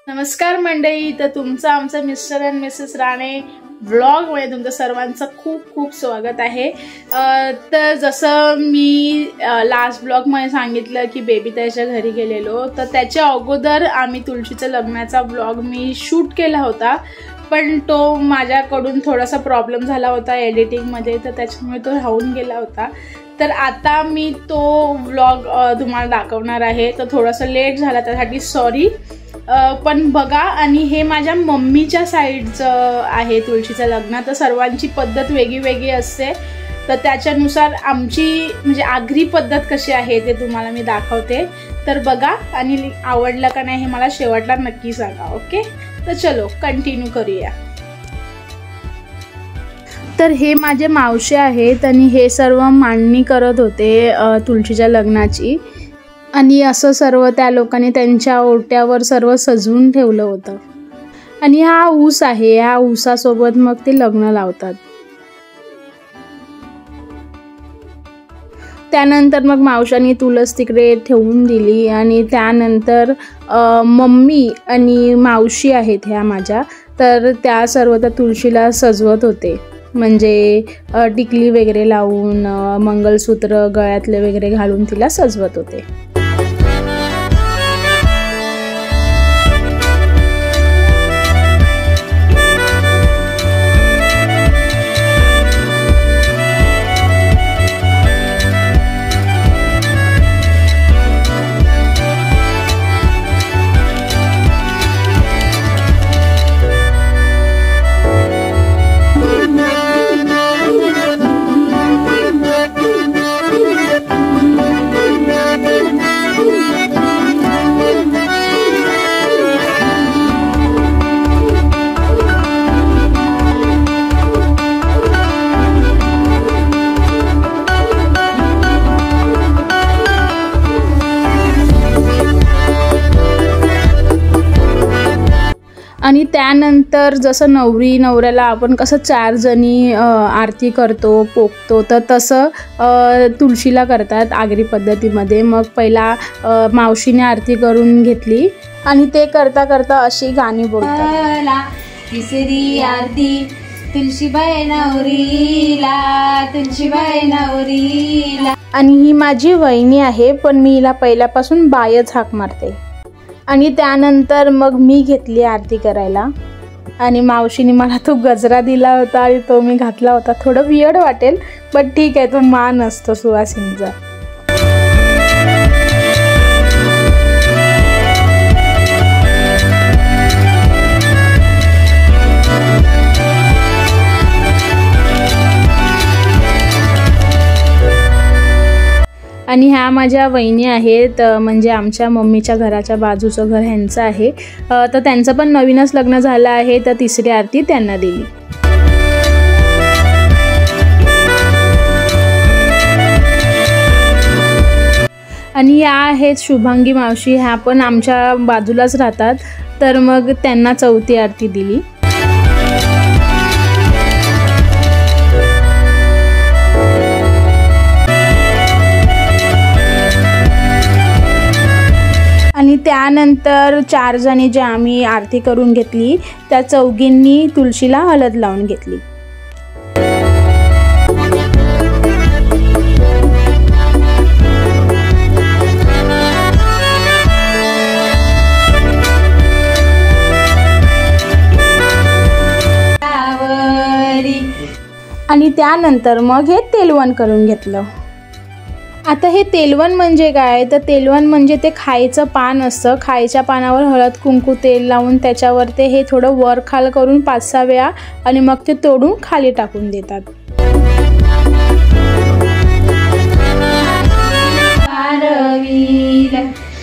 नमस्कार मंडळी, तर तुमचं आमचं mister and Mrs Rane vlog मध्ये तुमचं सर्वांचं खूप खूप स्वागत आहे। तर जसं मी लास्ट ब्लॉग मध्ये सांगितलं की बेबी ताईच्या घरी गेलेलो, तर त्याच्या अगोदर आम्ही तुळशीच्या लग्नाचा ब्लॉग मी शूट केला होता, पण तो माझ्याकडून थोडासा प्रॉब्लेम झाला होता एडिटिंग मध्ये, तर त्याच्यामुळे तो राहून गेला होता। तर आता मी तो व्लॉग तुम्हाला दाखवणार आहे, तर थोडासा लेट झाला त्यासाठी सॉरी, पण बघा। आणि हे माझ्या मम्मीच्या साईडचं आहे तुळशीचं लग्न, तर सर्वांची पद्धत वेगळी वेगळी असते, तर त्याच्यानुसार आमची म्हणजे आगरी पद्धत कशी आहे ते तुम्हाला मी दाखवते, तर बघा आणि आवडलं का नाही हे मला शेवटला नक्की सांगा। ओके, तर चलो कंटिन्यू करूया। तर हे माझे मावशी आहेत आणि हे सर्व मांडणी करत होते तुळशीच्या लग्नाची, आणि असं सर्व त्या लोकांनी त्यांच्या ओट्यावर सर्व सजवून ठेवलं होतं। आणि हा ऊस आहे, ह्या ऊसासोबत मग ते लग्न लावतात। त्यानंतर मग मावशांनी तुळस तिकडे ठेवून दिली, आणि त्यानंतर मम्मी आणि मावशी आहेत ह्या माझ्या, तर त्या सर्व त्या तुळशीला सजवत होते, म्हणजे टिकली वगैरे लावून मंगलसूत्र गळ्यातले वगैरे घालून तिला सजवत होते। आणि त्यानंतर जसं नवरी नवऱ्याला आपण कसं 4 जणी आरती करतो पोखतो, तर तसं तुळशीला करतात आगरी पद्धतीमध्ये। मग पहिला मावशीने आरती करून घेतली, आणि ते करता करता अशी गाणी बोलतात, तिसरी आरती तुळशीबाई नवरीला, तुळशीबाई नवरीला। आणि ही माझी वहिनी आहे, पण मी हिला पहिल्यापासून बायच हाक मारते। आणि त्यानंतर मग मी घेतली आरती करायला, आणि मावशीने मला तो गजरा दिला होता आणि तो मी घातला होता। थोडं वियर्ड वाटेल, पण ठीक आहे, तो मान असतो सुवासिनीचा। आणि ह्या माझ्या वहिनी आहेत, म्हणजे आमच्या मम्मीच्या घराच्या बाजूचं घर ह्यांचं आहे, तर त्यांचं पण नवीनच लग्न झालं आहे, तर तिसरी आरती त्यांना दिली। आणि ह्या आहेत शुभांगी मावशी, ह्या पण आमच्या बाजूलाच राहतात, तर मग त्यांना चौथी आरती दिली। आणि त्यानंतर 4 जणी जे आम्ही आरती करून घेतली, त्या चौघींनी तुळशीला हळद लावून घेतली। आणि त्यानंतर मग हे तेलवण करून घेतलं। आता हे तेलवण म्हणजे काय, तर तेलवण म्हणजे ते खायचं पान असतं, खायच्या पानावर हळद कुंकू तेल लावून त्याच्यावर ते हे थोडं वर खाल करून 5-6 वेळा, आणि मग ते तोडून खाली टाकून देतात।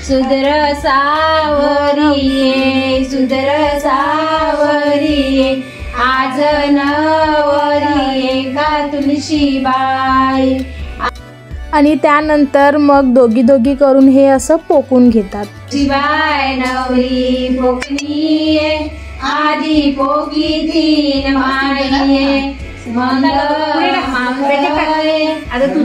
सुदर सावरिये, सुदर सावरिये, आज नवरिये का तुळशीबाई। आणि त्यानंतर मग दोघी दोघी करून हे असं पोकून घेतात। तुळशीबाई नवरी पोकलीये, आधी पोकी 3 मांडलीये, मंगळ मंगळ। आता तू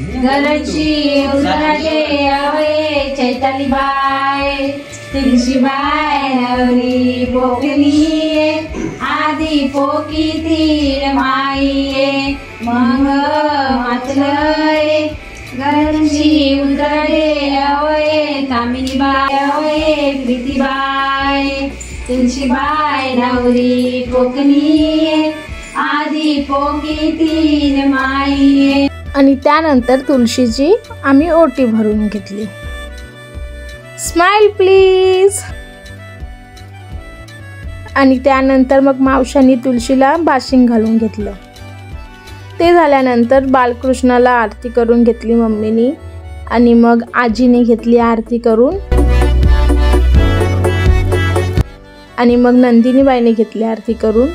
घरची उजळते अवये चैताली बाय तुळशीबाई नवरी पोकली आधी पोकी तीन माई मग मातलय घरची उजळते अवये कामिनी बाय अवये प्रीतीबाई तुळशीबाई नवरी पोकली आधी पोकी तीन माई. आणि त्यानंतर तुळशीची आम्ही ओटी भरून घेतली. Smile please. आणि त्यानंतर मग मावशांनी तुळशीला बाशिंग घालून घेतलं. ते झाल्यानंतर बालकृष्णाला आरती करून घेतली मम्मीनी आणि मग आजीने घेतली आरती करून आणि मग नंदिनीबाईने घेतली आरती करून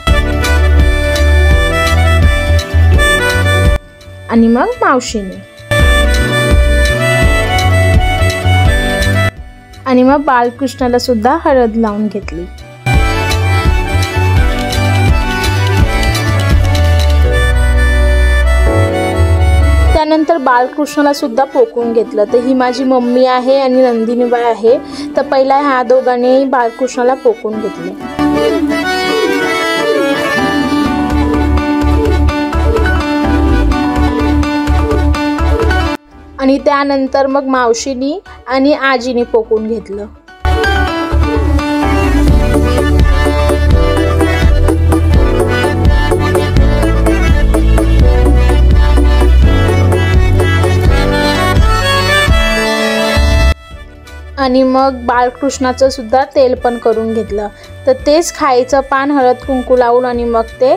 आणि मग मावशीने आणि मग बालकृष्णाला सुद्धा हळद लावून घेतली. त्यानंतर बालकृष्णाला सुद्धा पोकून घेतलं. तर ही माझी मम्मी आहे आणि नंदिनीबाई आहे. तर पहिला ह्या दोघांनी बालकृष्णाला पोकून घेतले. आणि त्यानंतर मग मावशीनी आणि आजीने पोकून घेतलं. आणि मग बालकृष्णाचं सुद्धा तेल पण करून घेतलं. तर तेच खायचं पान हळद कुंकू लावून आणि मग ते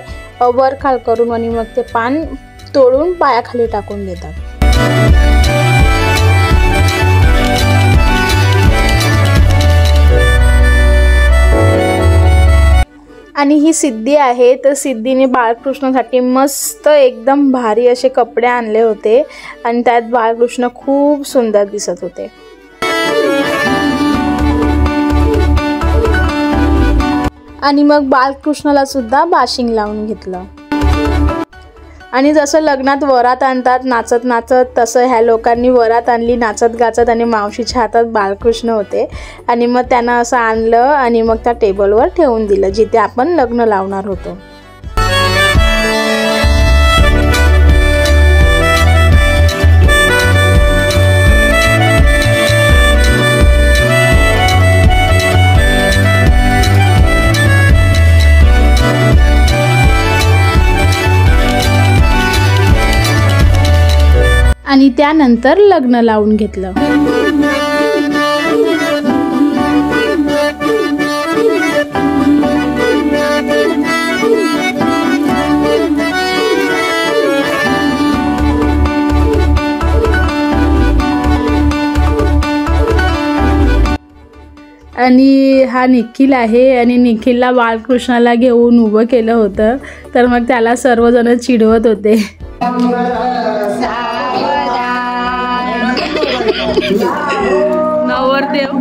वर खाल करून आणि मग ते पान तोडून पायाखाली टाकून देतात. आणि ही सिद्धी आहे. तर सिद्धीने बालकृष्णासाठी मस्त एकदम भारी असे कपडे आणले होते आणि त्यात बालकृष्ण खूप सुंदर दिसत होते. आणि मग बालकृष्णाला सुद्धा बाशिंग लावून घेतलं. आणि जसं लग्नात वरात आणतात नाचत नाचत तसं ह्या लोकांनी वरात आणली नाचत गाचत आणि मावशीच्या हातात बालकृष्ण होते आणि मग त्यांना असं आणलं आणि मग त्या टेबलवर ठेवून दिलं जिथे आपण लग्न लावणार होतो. आणि त्यानंतर लग्न लावून घेतलं. आणि हा निखिल आहे आणि निखिलला बालकृष्णाला घेऊन उभं केलं होतं. तर मग त्याला सर्वजण चिडवत होते. नवरदेव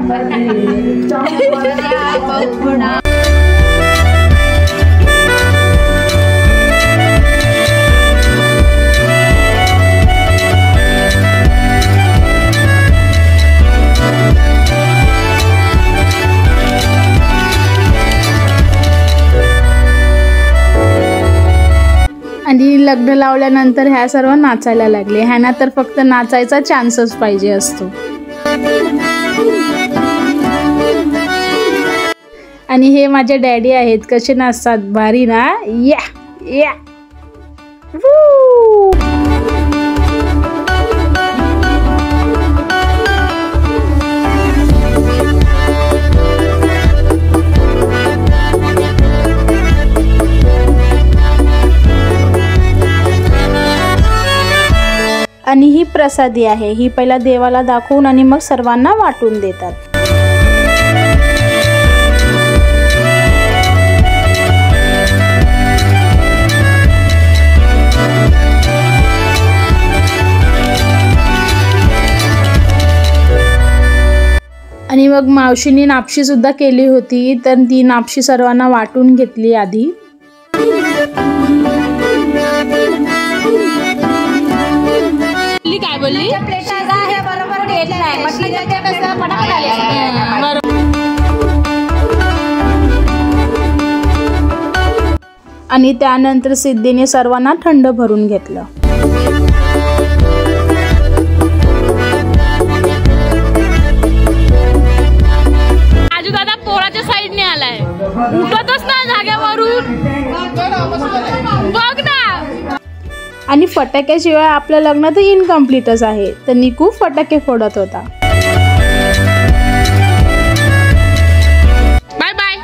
आणि लग्न लावल्यानंतर ह्या सर्व नाचायला लागले. ह्यांना तर फक्त नाचायचा चान्सच पाहिजे असतो. आणि हे माझे डॅडी आहेत. कसे नाचतात भारी ना. या या आणि ही प्रसादी आहे. ही पहिला देवाला दाखवून आणि मग सर्वांना वाटून देतात. आणि मग मावशीने नापशी सुद्धा केली होती. तर ती नापशी सर्वांना वाटून घेतली आधी. काय बोलली? प्लेटा हे बरोबर केलं नाही. मटणाच्या प्लेट असं पटापट आले. बरोबर. आणि त्यानंतर सिद्धीने सर्वांना थंड भरून घेतलं. राजू दादा पोराच्या साईडने आलाय, उठतच ना जागेवरून, बघ ना. आणि फटाक्याशिवाय आपलं लग्न तर इनकम्प्लीटच आहे. तर निकू फटाके फोडत होता. Bye bye.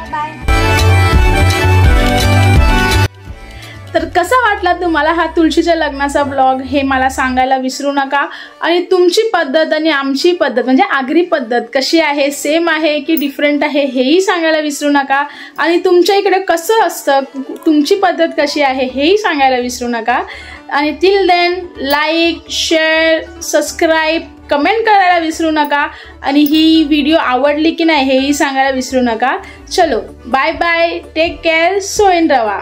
तर कसा वाटला तुम्हाला हा तुळशीच्या लग्नाचा ब्लॉग हे मला सांगायला विसरू नका. आणि तुमची पद्धत आणि आमची पद्धत म्हणजे आगरी पद्धत कशी आहे, सेम आहे की डिफरंट आहे हेही सांगायला विसरू नका. आणि तुमच्या इकडे कसं असतं, तुमची पद्धत कशी आहे हेही सांगायला विसरू नका. आणि till then like, share, subscribe, comment करायला विसरू नका. आणि ही व्हिडिओ आवडली की नाही हेही सांगायला विसरू नका. चलो बाय बाय, टेक केअर, सो इन रवा.